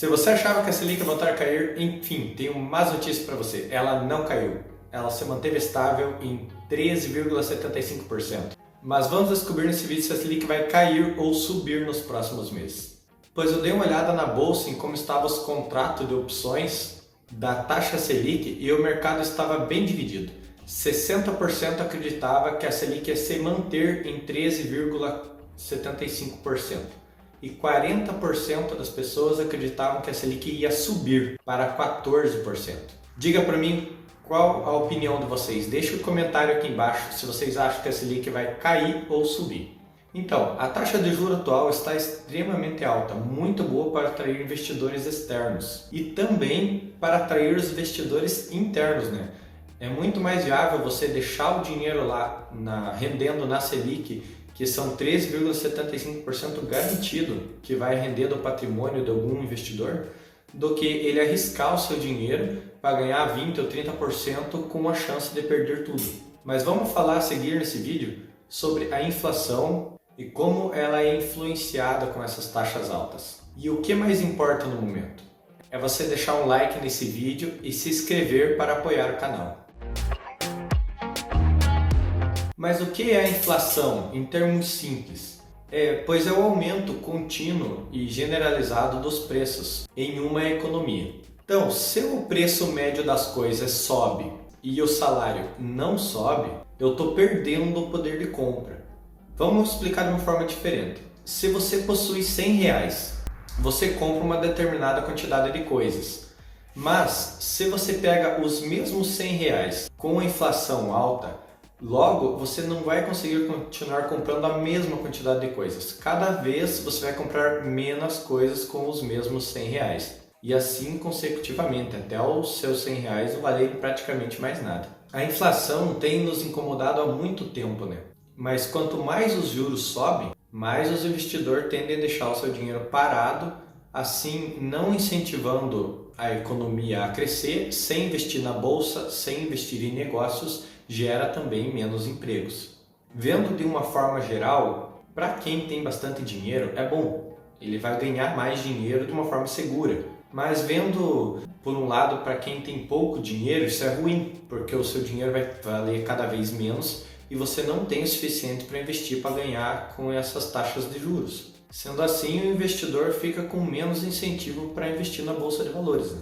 Se você achava que a Selic ia voltar a cair, enfim, tenho más notícias para você. Ela não caiu. Ela se manteve estável em 13,75%. Mas vamos descobrir nesse vídeo se a Selic vai cair ou subir nos próximos meses. Pois eu dei uma olhada na bolsa em como estavam os contratos de opções da taxa Selic e o mercado estava bem dividido. 60% acreditava que a Selic ia se manter em 13,75%. E 40% das pessoas acreditavam que a Selic ia subir para 14%. Diga para mim qual a opinião de vocês. Deixe um comentário aqui embaixo se vocês acham que a Selic vai cair ou subir. Então, a taxa de juros atual está extremamente alta, muito boa para atrair investidores externos e também para atrair os investidores internos, né? É muito mais viável você deixar o dinheiro lá rendendo na Selic, que são 3,75% garantido que vai render do patrimônio de algum investidor, do que ele arriscar o seu dinheiro para ganhar 20% ou 30% com a chance de perder tudo. Mas vamos falar a seguir nesse vídeo sobre a inflação e como ela é influenciada com essas taxas altas. E o que mais importa no momento? É você deixar um like nesse vídeo e se inscrever para apoiar o canal. Mas o que é a inflação em termos simples? Pois é o aumento contínuo e generalizado dos preços em uma economia. Então, se o preço médio das coisas sobe e o salário não sobe, eu estou perdendo o poder de compra. Vamos explicar de uma forma diferente. Se você possui R$100, você compra uma determinada quantidade de coisas. Mas, se você pega os mesmos R$100 com a inflação alta, logo, você não vai conseguir continuar comprando a mesma quantidade de coisas. Cada vez você vai comprar menos coisas com os mesmos R$100. E assim consecutivamente, até os seus R$100 não valerem praticamente mais nada. A inflação tem nos incomodado há muito tempo, né? Mas quanto mais os juros sobem, mais os investidores tendem a deixar o seu dinheiro parado, assim não incentivando a economia a crescer, sem investir na bolsa, sem investir em negócios, gera também menos empregos. Vendo de uma forma geral, para quem tem bastante dinheiro é bom, ele vai ganhar mais dinheiro de uma forma segura. Mas vendo por um lado, para quem tem pouco dinheiro, isso é ruim, porque o seu dinheiro vai valer cada vez menos e você não tem o suficiente para investir para ganhar com essas taxas de juros. Sendo assim, o investidor fica com menos incentivo para investir na bolsa de valores, né?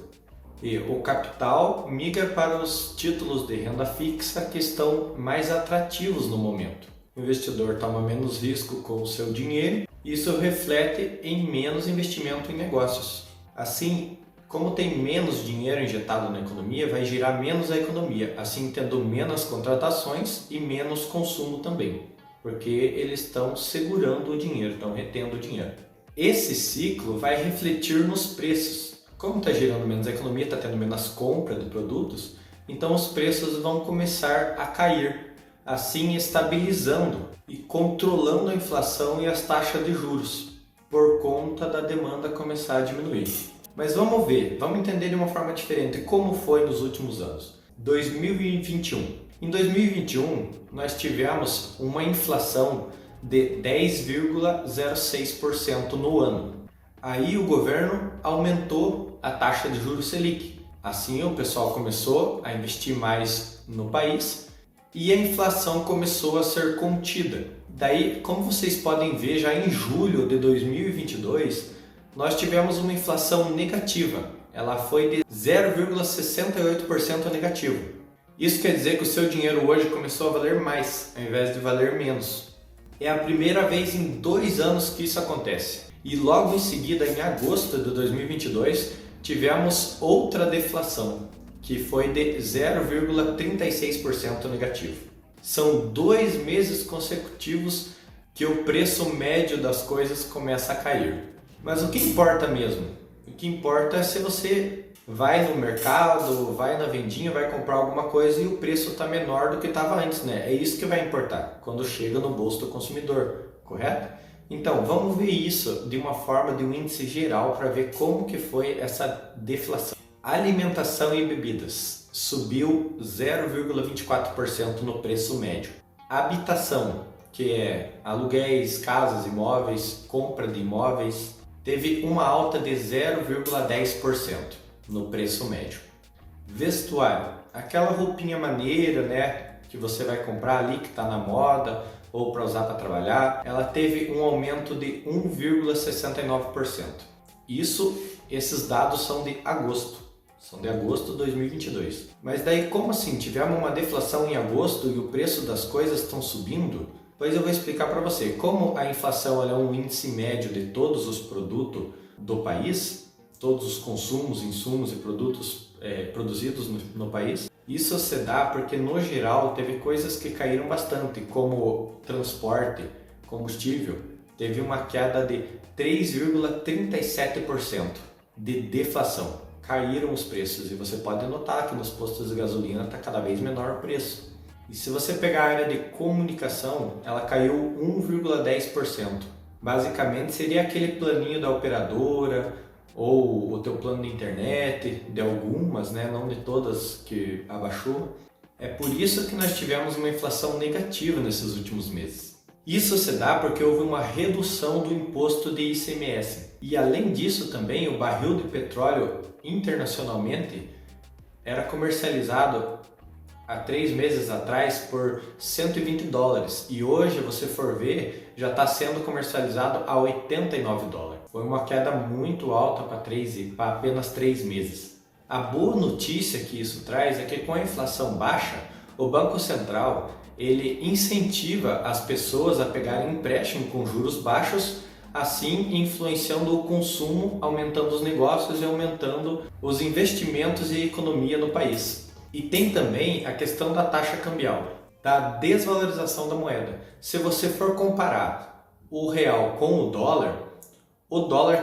E o capital migra para os títulos de renda fixa que estão mais atrativos no momento. O investidor toma menos risco com o seu dinheiro e isso reflete em menos investimento em negócios. Assim, como tem menos dinheiro injetado na economia, vai girar menos a economia, assim tendo menos contratações e menos consumo também, porque eles estão segurando o dinheiro, estão retendo o dinheiro. Esse ciclo vai refletir nos preços. Como está girando menos a economia, está tendo menos compra de produtos, então os preços vão começar a cair, assim estabilizando e controlando a inflação e as taxas de juros, por conta da demanda começar a diminuir. Mas vamos ver, vamos entender de uma forma diferente como foi nos últimos anos. 2021. Em 2021, nós tivemos uma inflação de 10,06% no ano. Aí o governo aumentou a taxa de juros Selic. Assim o pessoal começou a investir mais no país e a inflação começou a ser contida. Daí, como vocês podem ver, já em julho de 2022, nós tivemos uma inflação negativa. Ela foi de 0,68% negativo. Isso quer dizer que o seu dinheiro hoje começou a valer mais, ao invés de valer menos. É a primeira vez em 2 anos que isso acontece. E logo em seguida, em agosto de 2022, tivemos outra deflação, que foi de 0,36% negativo. São 2 meses consecutivos que o preço médio das coisas começa a cair. Mas o que importa mesmo? O que importa é se você vai no mercado, vai na vendinha, vai comprar alguma coisa e o preço está menor do que estava antes, né? É isso que vai importar quando chega no bolso do consumidor, correto? Então, vamos ver isso de uma forma de um índice geral para ver como que foi essa deflação. Alimentação e bebidas subiu 0,24% no preço médio. Habitação, que é aluguéis, casas, imóveis, compra de imóveis, teve uma alta de 0,10% no preço médio. Vestuário, aquela roupinha maneira, né, que você vai comprar ali que está na moda ou para usar para trabalhar, ela teve um aumento de 1,69%. Esses dados são de agosto. São de agosto de 2022. Mas daí, como assim? Tivemos uma deflação em agosto e o preço das coisas estão subindo? Pois eu vou explicar para você. Como a inflação é um índice médio de todos os produtos do país, todos os consumos, insumos e produtos produzidos no país, isso se dá porque, no geral, teve coisas que caíram bastante, como transporte, combustível, teve uma queda de 3,37% de deflação. Caíram os preços e você pode notar que nos postos de gasolina está cada vez menor o preço. E se você pegar a área de comunicação, ela caiu 1,10%. Basicamente seria aquele planinho da operadora ou o teu plano de internet, de algumas, né? Não de todas que abaixou. É por isso que nós tivemos uma inflação negativa nesses últimos meses. Isso se dá porque houve uma redução do imposto de ICMS. E além disso também, o barril de petróleo internacionalmente era comercializado há 3 meses atrás por $120 e hoje, você for ver, já está sendo comercializado a $89. Foi uma queda muito alta para apenas 3 meses. A boa notícia que isso traz é que com a inflação baixa, o Banco Central ele incentiva as pessoas a pegarem empréstimo com juros baixos, assim influenciando o consumo, aumentando os negócios e aumentando os investimentos e economia no país. E tem também a questão da taxa cambial, da desvalorização da moeda. Se você for comparar o real com o dólar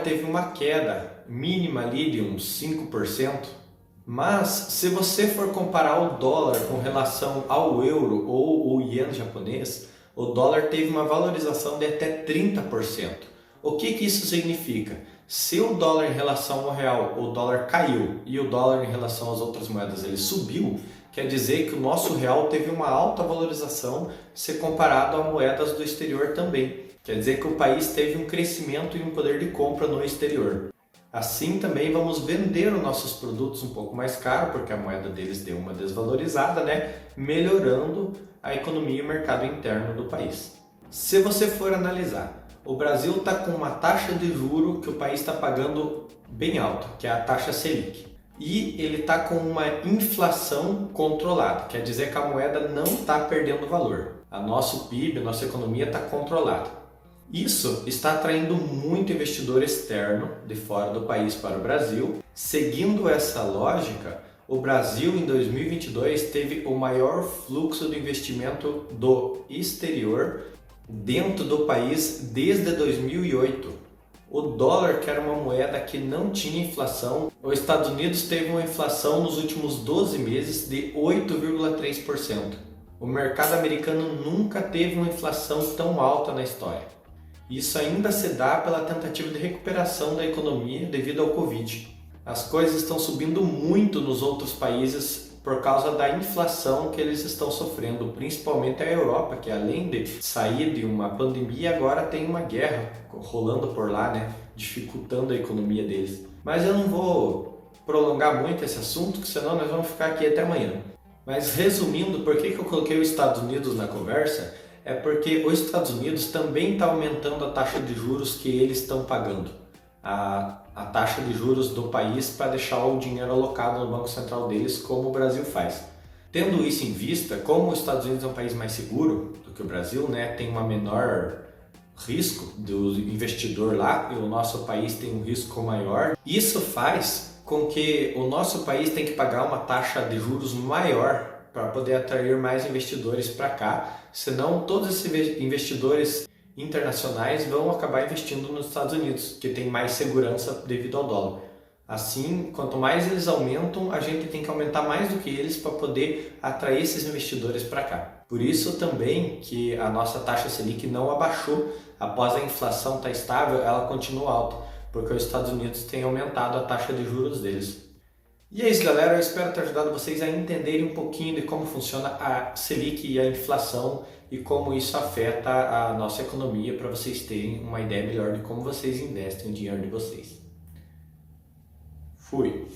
teve uma queda mínima ali de uns 5%, mas se você for comparar o dólar com relação ao euro ou o ien japonês, o dólar teve uma valorização de até 30%. O que isso significa? Se o dólar em relação ao real, o dólar caiu e o dólar em relação às outras moedas ele subiu, quer dizer que o nosso real teve uma alta valorização se comparado a moedas do exterior também. Quer dizer que o país teve um crescimento e um poder de compra no exterior. Assim também vamos vender os nossos produtos um pouco mais caro, porque a moeda deles deu uma desvalorizada, né? Melhorando a economia e o mercado interno do país. Se você for analisar, o Brasil está com uma taxa de juro que o país está pagando bem alta, que é a taxa Selic. E ele está com uma inflação controlada, quer dizer que a moeda não está perdendo valor. A nosso PIB, a nossa economia está controlada. Isso está atraindo muito investidor externo de fora do país para o Brasil. Seguindo essa lógica, o Brasil em 2022 teve o maior fluxo de investimento do exterior dentro do país desde 2008. O dólar, que era uma moeda que não tinha inflação, os Estados Unidos teve uma inflação nos últimos 12 meses de 8,3%. O mercado americano nunca teve uma inflação tão alta na história. Isso ainda se dá pela tentativa de recuperação da economia devido ao Covid. As coisas estão subindo muito nos outros países por causa da inflação que eles estão sofrendo, principalmente a Europa, que além de sair de uma pandemia, agora tem uma guerra rolando por lá, né? Dificultando a economia deles. Mas eu não vou prolongar muito esse assunto, que senão nós vamos ficar aqui até amanhã. Mas resumindo, por que eu coloquei os Estados Unidos na conversa? É porque os Estados Unidos também está aumentando a taxa de juros que eles estão pagando. A taxa de juros do país para deixar o dinheiro alocado no Banco Central deles, como o Brasil faz. Tendo isso em vista, como os Estados Unidos é um país mais seguro do que o Brasil, né, tem uma menor risco do investidor lá e o nosso país tem um risco maior, isso faz com que o nosso país tenha que pagar uma taxa de juros maior para poder atrair mais investidores para cá, senão todos esses investidores internacionais vão acabar investindo nos Estados Unidos, que tem mais segurança devido ao dólar. Assim, quanto mais eles aumentam, a gente tem que aumentar mais do que eles para poder atrair esses investidores para cá. Por isso também que a nossa taxa Selic não abaixou, após a inflação estar estável, ela continua alta, porque os Estados Unidos têm aumentado a taxa de juros deles. E é isso, galera. Eu espero ter ajudado vocês a entenderem um pouquinho de como funciona a Selic e a inflação e como isso afeta a nossa economia, para vocês terem uma ideia melhor de como vocês investem o dinheiro de vocês. Fui!